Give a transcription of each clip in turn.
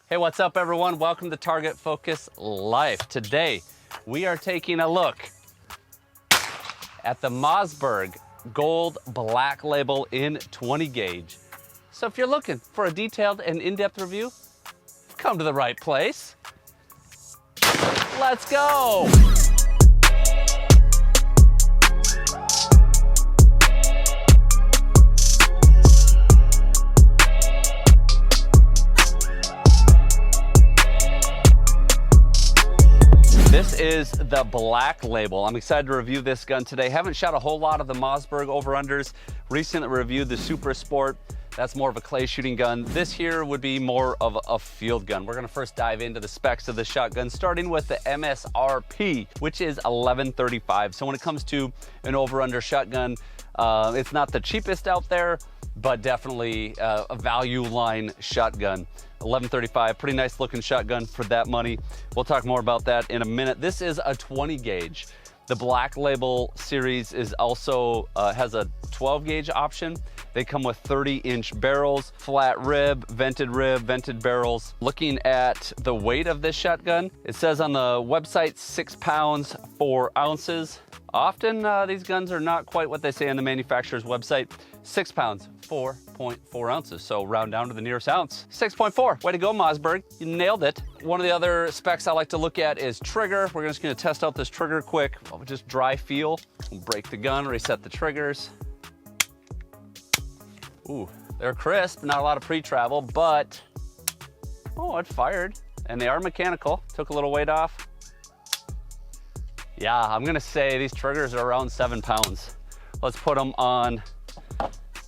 Hey, what's up everyone? Welcome to Target Focus Life. Today, we are taking a look at the Mossberg Gould Black Label in 20 gauge. So if you're looking for a detailed and in-depth review, come to the right place. Let's go. This is the Black Label. I'm excited to review this gun today. Haven't shot a whole lot of the Mossberg over-unders. Recently reviewed the Super Sport. That's more of a clay shooting gun. This here would be more of a field gun. We're gonna first dive into the specs of the shotgun, starting with the MSRP, which is $1135. So when it comes to an over-under shotgun, it's not the cheapest out there, but definitely a value line shotgun. $1135, pretty nice looking shotgun for that money. We'll talk more about that in a minute. This is a 20 gauge. The Black Label series is also has a 12 gauge option. They come with 30-inch barrels, flat rib, vented barrels. Looking at the weight of this shotgun, it says on the website 6 pounds 4 ounces. Often these guns are not quite what they say on the manufacturer's website. 6 pounds 4.4 ounces, so round down to the nearest ounce. 6.4, way to go Mossberg, you nailed it. One of the other specs I like to look at is trigger. We're just gonna test out this trigger quick. Just dry feel, break the gun, reset the triggers. Ooh, they're crisp, not a lot of pre-travel, but, oh, it fired. And they are mechanical, took a little weight off. Yeah, I'm gonna say these triggers are around 7 pounds. Let's put them on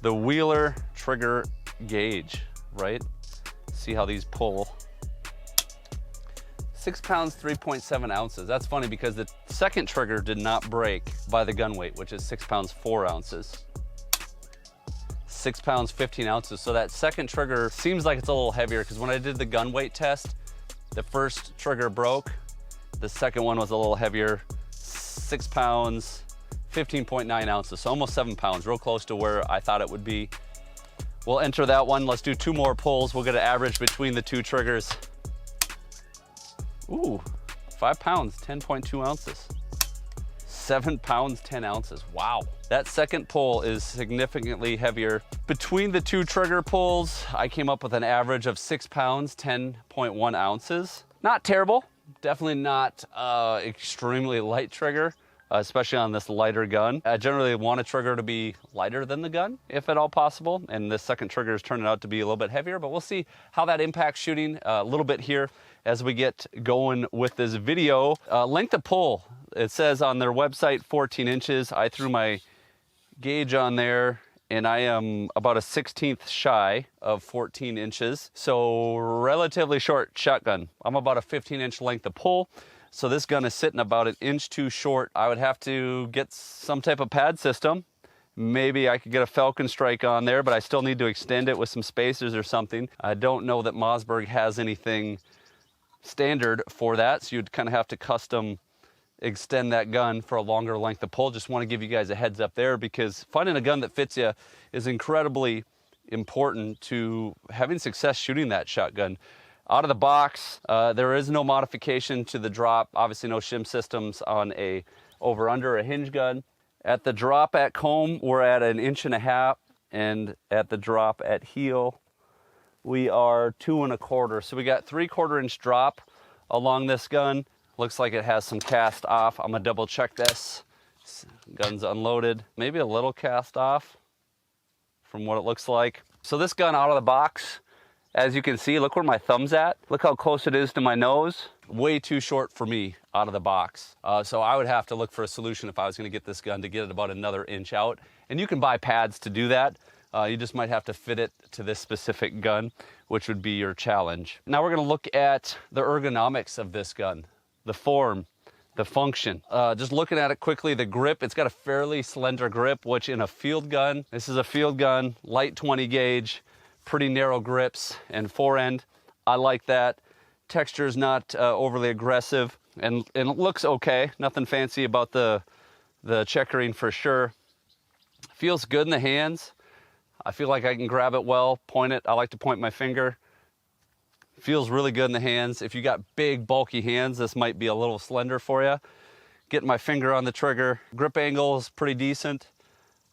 the Wheeler trigger gauge, right? See how these pull. 6 pounds, 3.7 ounces. That's funny because the second trigger did not break by the gun weight, which is 6 pounds, 4 ounces. 6 pounds, 15 ounces. So that second trigger seems like it's a little heavier because when I did the gun weight test, the first trigger broke. The second one was a little heavier, 6 pounds, 15.9 ounces, so almost 7 pounds, real close to where I thought it would be. We'll enter that one. Let's do 2 more pulls. We'll get an average between the 2 triggers. Ooh, 5 pounds, 10.2 ounces. 7 pounds, 10 ounces. Wow. That second pull is significantly heavier. Between the 2 trigger pulls, I came up with an average of 6 pounds, 10.1 ounces. Not terrible. Definitely not extremely light trigger, especially on this lighter gun. I generally want a trigger to be lighter than the gun, if at all possible. And this second trigger is turning out to be a little bit heavier, but we'll see how that impacts shooting a little bit here as we get going with this video. Length of pull, it says on their website 14 inches. I threw my gauge on there and I am about a 1/16 shy of 14 inches. So relatively short shotgun. I'm about a 15-inch length of pull. So this gun is sitting about 1 inch too short. I would have to get some type of pad system. Maybe I could get a Falcon Strike on there, but I still need to extend it with some spacers or something. I don't know that Mossberg has anything standard for that, so you'd kind of have to custom extend that gun for a longer length of pull. Just want to give you guys a heads up there because finding a gun that fits you is incredibly important to having success shooting that shotgun. Out of the box, there is no modification to the drop. Obviously no shim systems on a over-under, a hinge gun. At the drop at comb, we're at 1.5 inches, and at the drop at heel, we are 2 1/4. So we got 3/4 inch drop along this gun. Looks like it has some cast off. I'm gonna double check this. Gun's unloaded. Maybe a little cast off from what it looks like. So this gun out of the box, as you can see, look where my thumb's at. Look how close it is to my nose. Way too short for me out of the box. So I would have to look for a solution if I was gonna get this gun to get it about another inch out. And you can buy pads to do that. You just might have to fit it to this specific gun, which would be your challenge. Now we're gonna look at the ergonomics of this gun, the form, the function. Just looking at it quickly, the grip, it's got a fairly slender grip, which in a field gun, this is a field gun, light 20 gauge, pretty narrow grips and forend. I like that. Texture is not overly aggressive and it looks okay. Nothing fancy about the checkering for sure. Feels good in the hands. I feel like I can grab it well, point it. I like to point my finger. Feels really good in the hands. If you got big, bulky hands, this might be a little slender for you. Getting my finger on the trigger. Grip angle is pretty decent.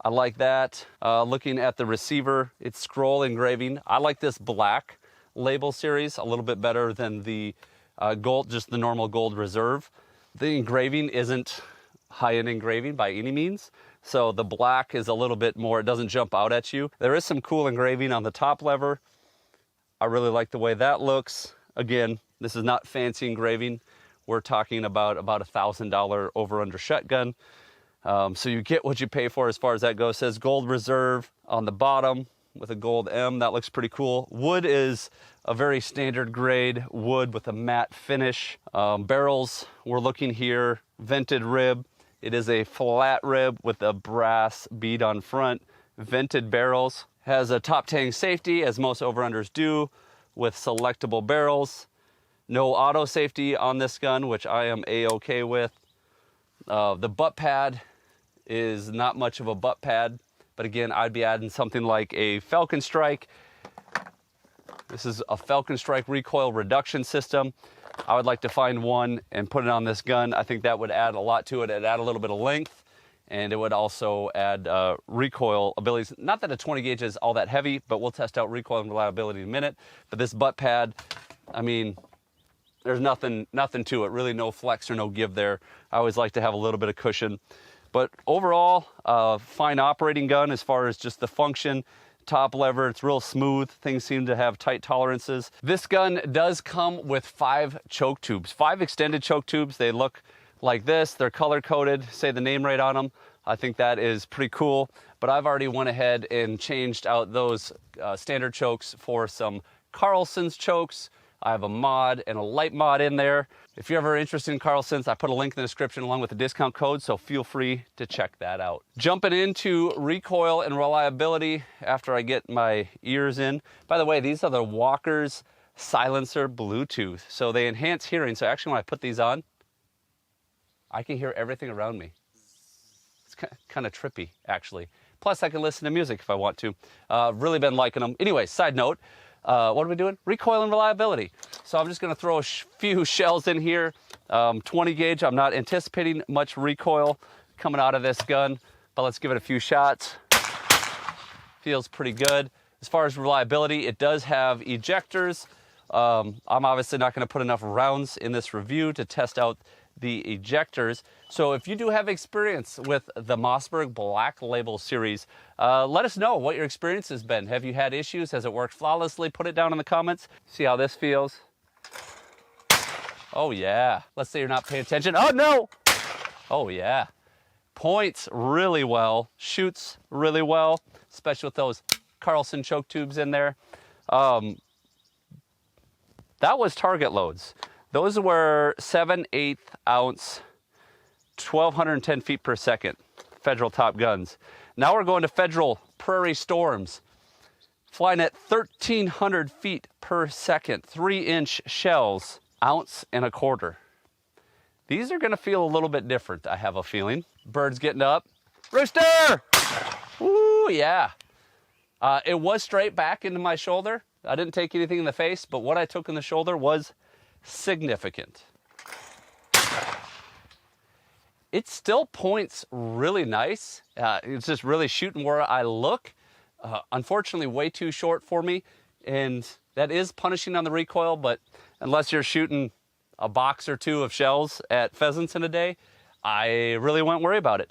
I like that. Looking at the receiver, it's scroll engraving. I like this black label series a little bit better than the Gould, just the normal Gould Reserve. The engraving isn't high-end engraving by any means, so the black is a little bit more, it doesn't jump out at you. There is some cool engraving on the top lever. I really like the way that looks. Again, this is not fancy engraving. We're talking about $1,000 over-under shotgun. So you get what you pay for as far as that goes. It says Gould Reserve on the bottom with a gold M. That looks pretty cool. Wood is a very standard grade wood with a matte finish. Barrels, we're looking here, vented rib. It is a flat rib with a brass bead on front. Vented barrels. Has a top tang safety, as most over-unders do, with selectable barrels. No auto safety on this gun, which I am A-okay with. The butt pad is not much of a butt pad, but again, I'd be adding something like a Falcon Strike. This is a Falcon Strike recoil reduction system. I would like to find one and put it on this gun. I think that would add a lot to it. It'd add a little bit of length, and it would also add recoil abilities. Not that a 20 gauge is all that heavy, but we'll test out recoil and reliability in a minute. But this butt pad, I mean, there's nothing to it, really no flex or no give there. I always like to have a little bit of cushion. But overall, fine operating gun as far as just the function. Top lever, it's real smooth. Things seem to have tight tolerances. This gun does come with 5 choke tubes, 5 extended choke tubes. They look like this. They're color coded, say the name right on them. I think that is pretty cool. But I've already went ahead and changed out those standard chokes for some Carlson's chokes. I have a mod and a light mod in there. If you're ever interested in Carlson's, I put a link in the description along with the discount code, so feel free to check that out. Jumping into recoil and reliability after I get my ears in. By the way, these are the Walker's silencer Bluetooth. So they enhance hearing. So actually when I put these on, I can hear everything around me. It's kind of trippy, actually. Plus I can listen to music if I want to. Really been liking them. Anyway, side note. What are we doing? Recoil and reliability. So I'm just going to throw a few shells in here. 20 gauge. I'm not anticipating much recoil coming out of this gun, but let's give it a few shots. Feels pretty good. As far as reliability, it does have ejectors. I'm obviously not going to put enough rounds in this review to test out the ejectors. So if you do have experience with the Mossberg Black Label series, let us know what your experience has been. Have you had issues? Has it worked flawlessly? Put it down in the comments. See how this feels. Oh yeah. Let's say you're not paying attention. Oh no! Oh yeah. Points really well. Shoots really well, especially with those Carlson choke tubes in there. That was target loads. Those were 7/8 ounce, 1,210 feet per second, Federal Top Guns. Now we're going to Federal Prairie Storms, flying at 1,300 feet per second, 3-inch shells, 1.25 ounces. These are gonna feel a little bit different, I have a feeling. Birds getting up. Rooster! Ooh, yeah. It was straight back into my shoulder. I didn't take anything in the face, but what I took in the shoulder was significant. It still points really nice. It's just really shooting where I look. Unfortunately, way too short for me, and that is punishing on the recoil, but unless you're shooting a box or two of shells at pheasants in a day, I really wouldn't worry about it.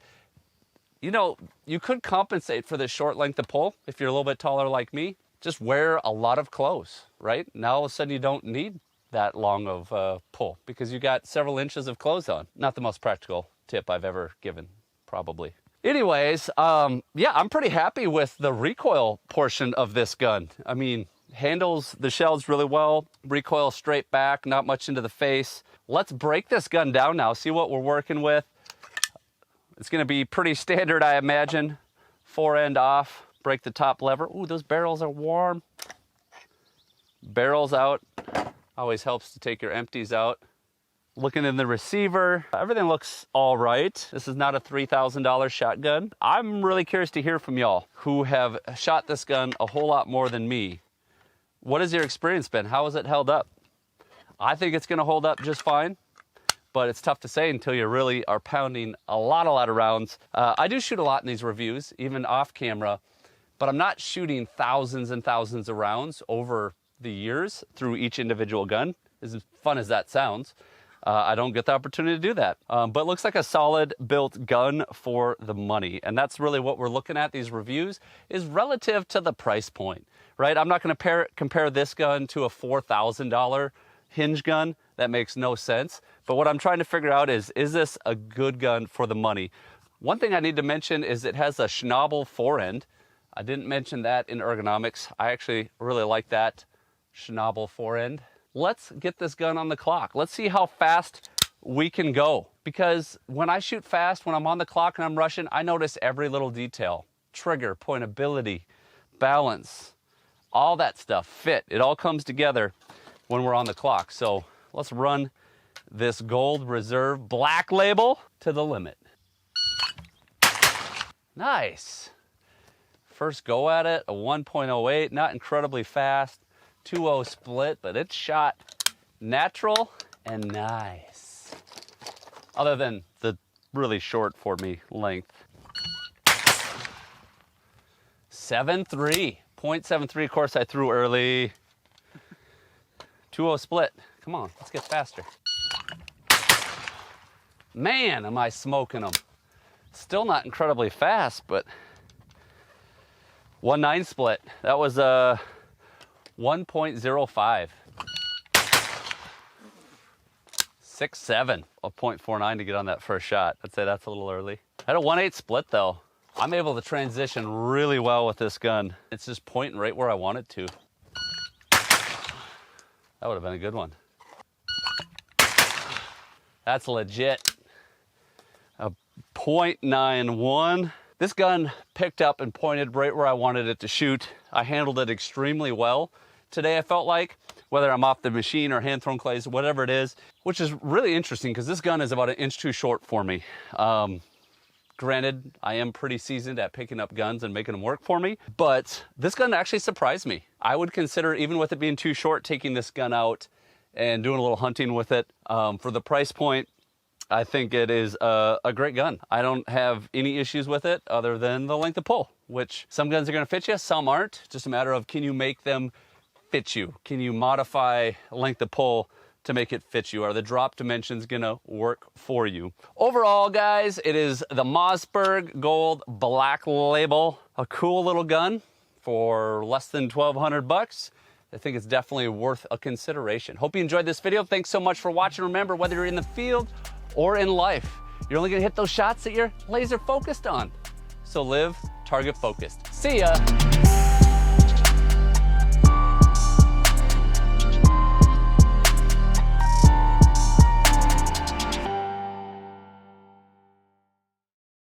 You know, you could compensate for this short length of pull if you're a little bit taller like me. Just wear a lot of clothes, right? Now all of a sudden you don't need that long of pull because you got several inches of clothes on. Not the most practical tip I've ever given, probably. Anyways, yeah, I'm pretty happy with the recoil portion of this gun. I mean, handles the shells really well, recoil straight back, not much into the face. Let's break this gun down now, see what we're working with. It's gonna be pretty standard, I imagine. Fore end off. Break the top lever. Ooh, those barrels are warm. Barrels out. Always helps to take your empties out. Looking in the receiver, everything looks all right. This is not a $3,000 shotgun. I'm really curious to hear from y'all who have shot this gun a whole lot more than me. What has your experience been? How has it held up? I think it's gonna hold up just fine, but it's tough to say until you really are pounding a lot of rounds. I do shoot a lot in these reviews, even off camera, but I'm not shooting thousands and thousands of rounds over the years through each individual gun. As fun as that sounds, I don't get the opportunity to do that. But it looks like a solid built gun for the money. And that's really what we're looking at, these reviews, is relative to the price point, right? I'm not gonna compare this gun to a $4,000 hinge gun. That makes no sense. But what I'm trying to figure out is this a good gun for the money? One thing I need to mention is it has a Schnabel forend. I didn't mention that in ergonomics. I actually really like that Schnabel forend. Let's get this gun on the clock. Let's see how fast we can go. Because when I shoot fast, when I'm on the clock and I'm rushing, I notice every little detail. Trigger, pointability, balance, all that stuff, fit. It all comes together when we're on the clock. So let's run this Gould Reserve Black Label to the limit. Nice. First go at it, a 1.08, not incredibly fast, 2.0 split, but it's shot natural and nice. Other than the really short for me length. 7.3, 0.73, of course I threw early. 2.0 split, come on, let's get faster. Man, am I smoking them. Still not incredibly fast, but 1.9 split. That was a 1.05. 6.7, a 0.49 to get on that first shot. I'd say that's a little early. I had a 1.8 split though. I'm able to transition really well with this gun. It's just pointing right where I want it to. That would have been a good one. That's legit. A 0.91. This gun picked up and pointed right where I wanted it to shoot. I handled it extremely well today, I felt like, whether I'm off the machine or hand thrown clays, whatever it is, which is really interesting because this gun is about 1 inch too short for me. Granted, I am pretty seasoned at picking up guns and making them work for me, but this gun actually surprised me. I would consider, even with it being too short, taking this gun out and doing a little hunting with it. For the price point, I think it is a great gun. I don't have any issues with it other than the length of pull, which some guns are gonna fit you, some aren't. Just a matter of, can you make them fit you? Can you modify length of pull to make it fit you? Are the drop dimensions gonna work for you? Overall, guys, it is the Mossberg Gould Black Label. A cool little gun for less than 1,200 bucks. I think it's definitely worth a consideration. Hope you enjoyed this video. Thanks so much for watching. Remember, whether you're in the field or in life, you're only gonna hit those shots that you're laser focused on. So live target focused. See ya.